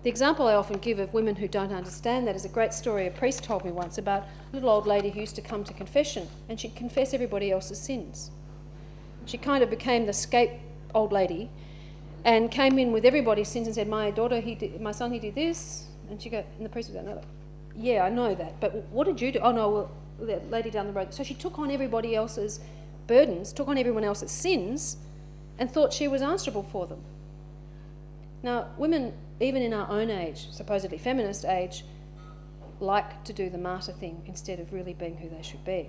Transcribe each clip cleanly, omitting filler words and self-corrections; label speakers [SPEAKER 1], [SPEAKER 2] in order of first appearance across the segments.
[SPEAKER 1] The example I often give of women who don't understand that is a great story a priest told me once about a little old lady who used to come to confession, and she'd confess everybody else's sins. She kind of became the scape old lady and came in with everybody's sins and said, my son, he did this. And the priest would go, no, yeah, I know that, but what did you do? Oh no, well, that lady down the road. So she took on everybody else's burdens, took on everyone else's sins, and thought she was answerable for them. Now, women, even in our own age, supposedly feminist age, like to do the martyr thing instead of really being who they should be.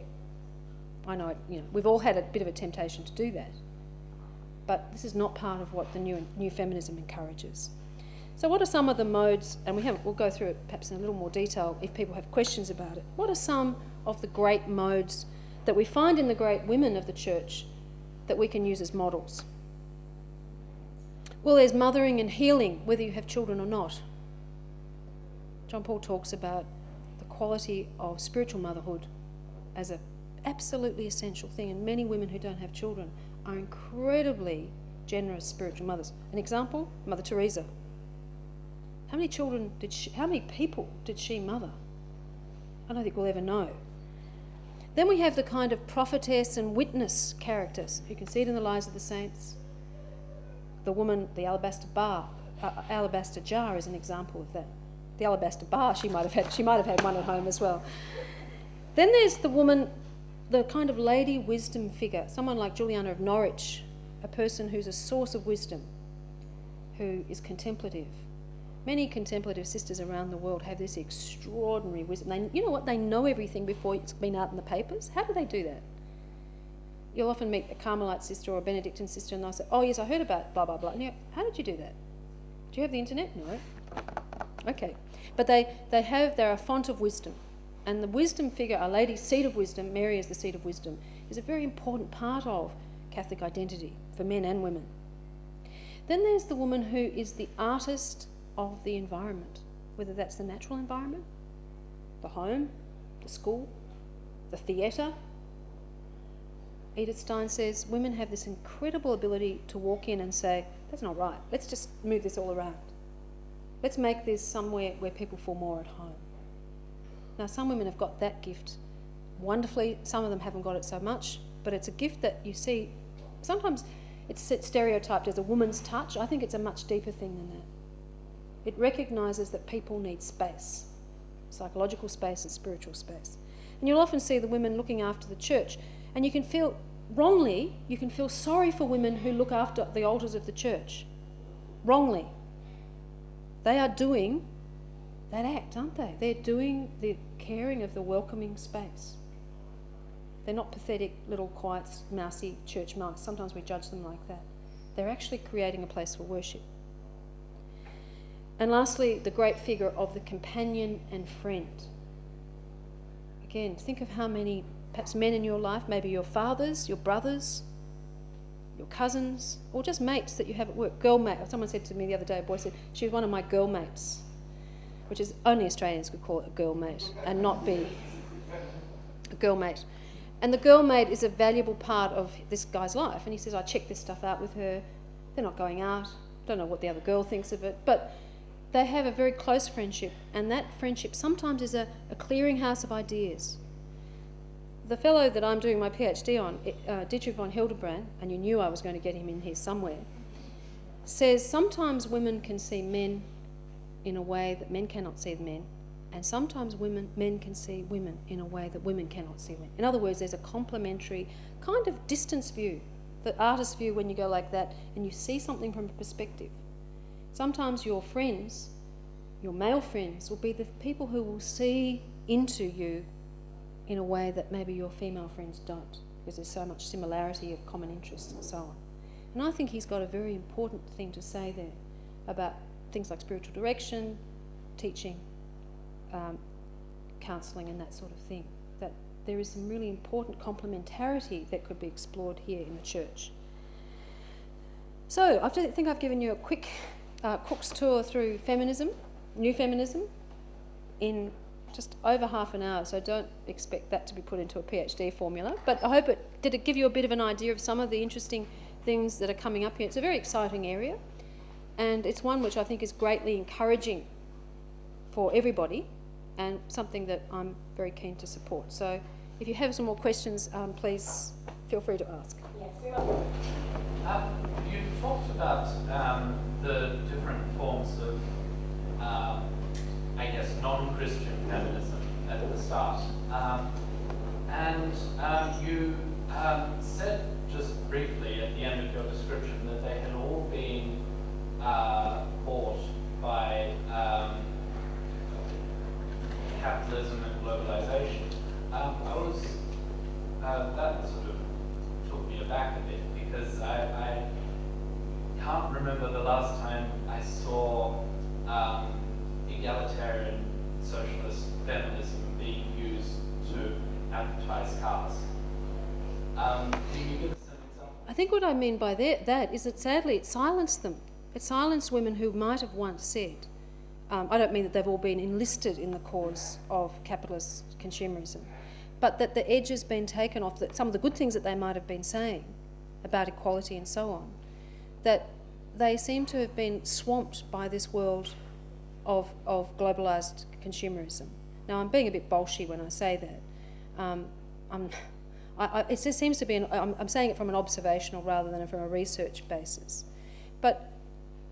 [SPEAKER 1] I know, we've all had a bit of a temptation to do that, but this is not part of what the new feminism encourages. So what are some of the modes, and we'll go through it perhaps in a little more detail if people have questions about it. What are some of the great modes that we find in the great women of the church that we can use as models? Well, there's mothering and healing, whether you have children or not. John Paul talks about the quality of spiritual motherhood as an absolutely essential thing, and many women who don't have children are incredibly generous spiritual mothers. An example, Mother Teresa. How many people did she mother? I don't think we'll ever know. Then we have the kind of prophetess and witness characters. You can see it in the lives of the saints. The woman, the alabaster jar is an example of that. The alabaster bar, she might have had one at home as well. Then there's the woman, the kind of lady wisdom figure, someone like Juliana of Norwich, a person who's a source of wisdom, who is contemplative. Many contemplative sisters around the world have this extraordinary wisdom. You know what? They know everything before it's been out in the papers. How do they do that? You'll often meet a Carmelite sister or a Benedictine sister and they'll say, oh yes, I heard about blah, blah, blah. And you go, how did you do that? Do you have the internet? No. Okay. But they're a font of wisdom. And the wisdom figure, Our Lady's seat of wisdom, Mary as the seat of wisdom, is a very important part of Catholic identity for men and women. Then there's the woman who is the artist of the environment, whether that's the natural environment, the home, the school, the theatre. Edith Stein says women have this incredible ability to walk in and say, that's not right, let's just move this all around. Let's make this somewhere where people feel more at home. Now, some women have got that gift wonderfully, some of them haven't got it so much, but it's a gift that you see. Sometimes it's stereotyped as a woman's touch. I think it's a much deeper thing than that. It recognises that people need space, psychological space and spiritual space. And you'll often see the women looking after the church, and you can feel sorry for women who look after the altars of the church. Wrongly. They are doing that act, aren't they? They're doing the caring of the welcoming space. They're not pathetic little quiet, mousy church mice. Sometimes we judge them like that. They're actually creating a place for worship. And lastly, the great figure of the companion and friend. Again, think of how many, perhaps men in your life, maybe your fathers, your brothers, your cousins, or just mates that you have at work. Girl mate. Someone said to me the other day, a boy said, she was one of my girl mates, which is only Australians could call it a girl mate and not be a girl mate. And the girl mate is a valuable part of this guy's life. And he says, I check this stuff out with her. They're not going out. Don't know what the other girl thinks of it. But they have a very close friendship. And that friendship sometimes is a clearinghouse of ideas. The fellow that I'm doing my PhD on, Dietrich von Hildebrand, and you knew I was going to get him in here somewhere, says sometimes women can see men in a way that men cannot see men, and sometimes men can see women in a way that women cannot see men. In other words, there's a complementary kind of distance view, the artist's view when you go like that and you see something from a perspective. Sometimes your friends, your male friends, will be the people who will see into you in a way that maybe your female friends don't, because there's so much similarity of common interests and so on. And I think he's got a very important thing to say there about things like spiritual direction, teaching, counselling and that sort of thing, that there is some really important complementarity that could be explored here in the church. So I think I've given you a quick Cook's tour through feminism, new feminism, in just over half an hour, so don't expect that to be put into a PhD formula, but I hope did it give you a bit of an idea of some of the interesting things that are coming up here. It's a very exciting area. And it's one which I think is greatly encouraging for everybody and something that I'm very keen to support. So if you have some more questions, please feel free to ask.
[SPEAKER 2] Yes, we will.
[SPEAKER 3] You talked about the different forms of, I guess, non-Christian feminism at the start. And you said just briefly at the end of your description that they had all been bought by capitalism and globalization. That sort of took me aback a bit, because I can't remember the last time I saw egalitarian socialist feminism being used to advertise cars. Can you give us an example?
[SPEAKER 1] I think what I mean by that is that sadly it silenced them. It silenced women who might have once said, I don't mean that they've all been enlisted in the cause of capitalist consumerism, but that the edge has been taken off, that some of the good things that they might have been saying about equality and so on, that they seem to have been swamped by this world of globalised consumerism. Now, I'm being a bit bolshy when I say that. It just seems to be, I'm saying it from an observational rather than from a research basis. But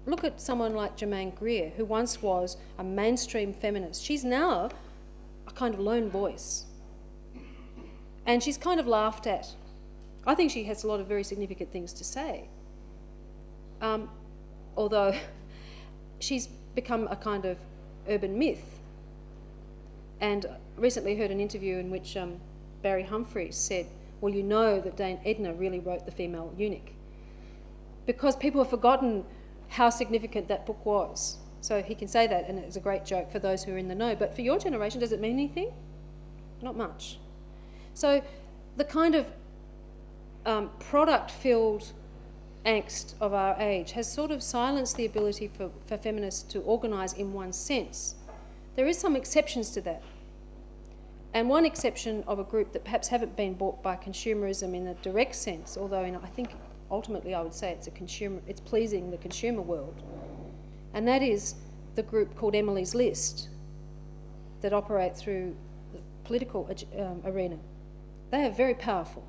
[SPEAKER 1] look at someone like Germaine Greer, who once was a mainstream feminist. She's now a kind of lone voice. And she's kind of laughed at. I think she has a lot of very significant things to say. Although she's become a kind of urban myth. And recently heard an interview in which Barry Humphries said, well, you know that Dame Edna really wrote The Female Eunuch. Because people have forgotten how significant that book was. So he can say that, and it's a great joke for those who are in the know. But for your generation, does it mean anything? Not much. So the kind of product-filled angst of our age has sort of silenced the ability for feminists to organise in one sense. There is some exceptions to that. And one exception of a group that perhaps haven't been bought by consumerism in a direct sense, although I think ultimately I would say it's pleasing the consumer world, and that is the group called Emily's List that operate through the political arena. They are very powerful,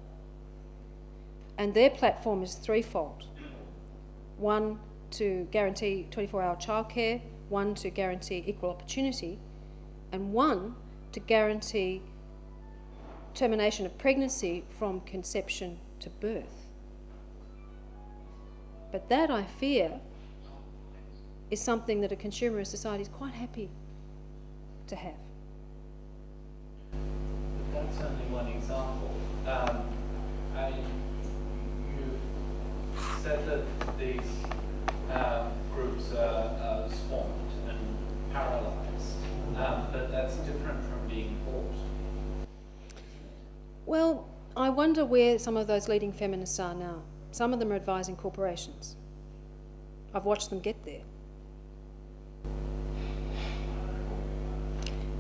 [SPEAKER 1] and their platform is threefold. One, to guarantee 24-hour childcare, one, to guarantee equal opportunity, and one, to guarantee termination of pregnancy from conception to birth. But that, I fear, is something that a consumerist society is quite happy to have.
[SPEAKER 3] But that's only one example. You said that these groups are swamped and paralysed, but that's different from being bought.
[SPEAKER 1] Well, I wonder where some of those leading feminists are now. Some of them are advising corporations. I've watched them get there.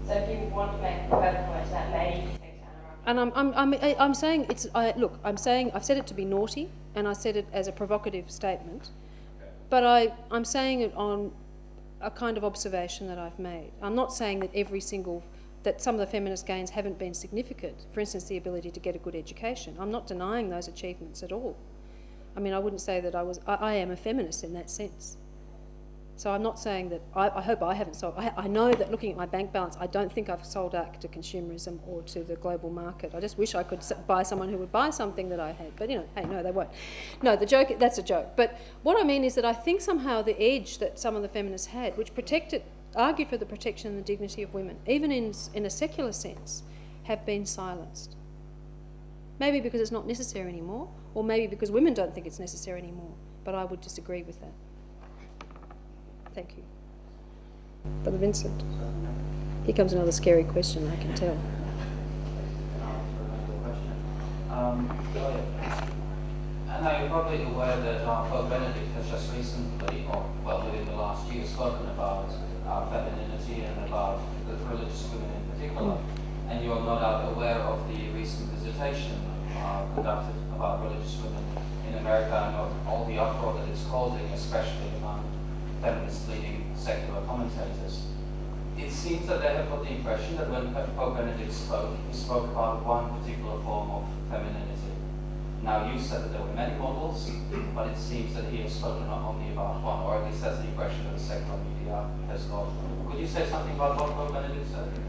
[SPEAKER 2] So if you want to make a further point to that, maybe you can take Anna up.
[SPEAKER 1] And I'm saying it's, look, I'm saying I've said it to be naughty, and I said it as a provocative statement, but I'm saying it on a kind of observation that I've made. I'm not saying that that some of the feminist gains haven't been significant. For instance, the ability to get a good education. I'm not denying those achievements at all. I mean, I wouldn't say that I am a feminist in that sense. So I'm not saying that, I hope I haven't sold, I know that looking at my bank balance, I don't think I've sold out to consumerism or to the global market. I just wish I could buy someone who would buy something that I had, but hey, no, they won't. No, that's a joke. But what I mean is that I think somehow the edge that some of the feminists had, which argued for the protection and the dignity of women, even in a secular sense, have been silenced. Maybe because it's not necessary anymore, or maybe because women don't think it's necessary anymore, but I would disagree with that. Thank you. Brother Vincent. Here comes another scary question, I can tell.
[SPEAKER 4] I know you're probably aware that Pope Benedict has just recently, within the last year, spoken about femininity and about the religious women in particular. And you are no doubt aware of the recent visitation conducted about religious women in America and all the uproar that it's causing, especially among misleading secular commentators. It seems that they have got the impression that when Pope Benedict spoke, he spoke about one particular form of femininity. Now, you said that there were many models, but it seems that he has spoken not only about one, or at least that's the impression that the secular media has got. Could you say something about what Pope Benedict said?